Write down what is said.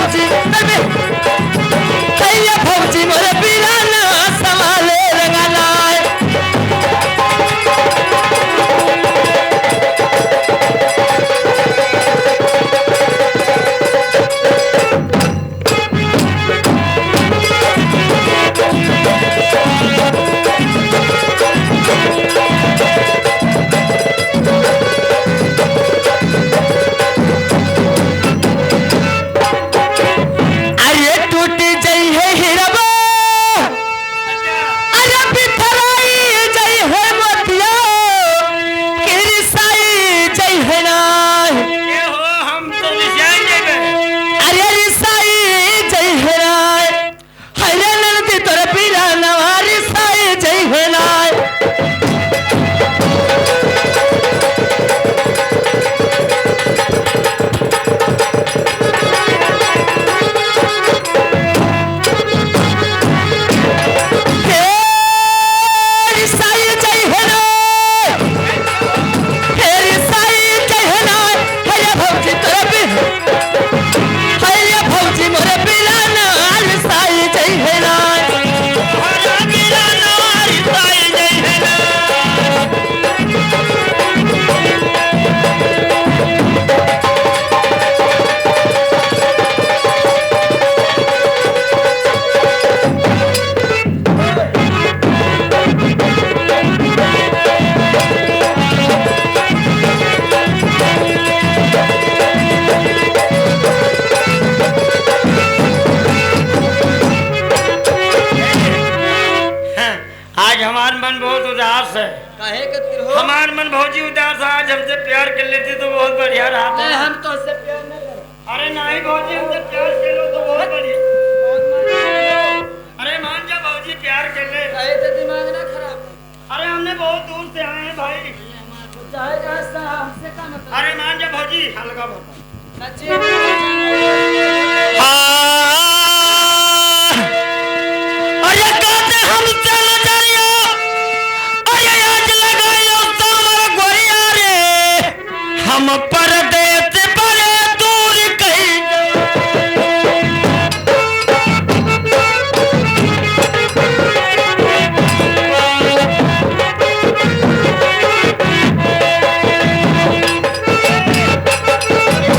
भौजी हैया भौजी मोरे पीराना संभाले रंगाना हमार मन भौजी उदास आज हमसे प्यार कर लेती तो बहुत बढ़िया रहा। हम तो उससे प्यार नहीं कर। अरे नहीं भौजी हमसे प्यार कर लो तो बहुत बढ़िया। अरे मान जा भौजी प्यार कर ले। तो दिमाग ना खराब। अरे हमने बहुत दूर से आए हैं भाई। हमसे का मतलब। अरे मान जा भौजी हल्का बता।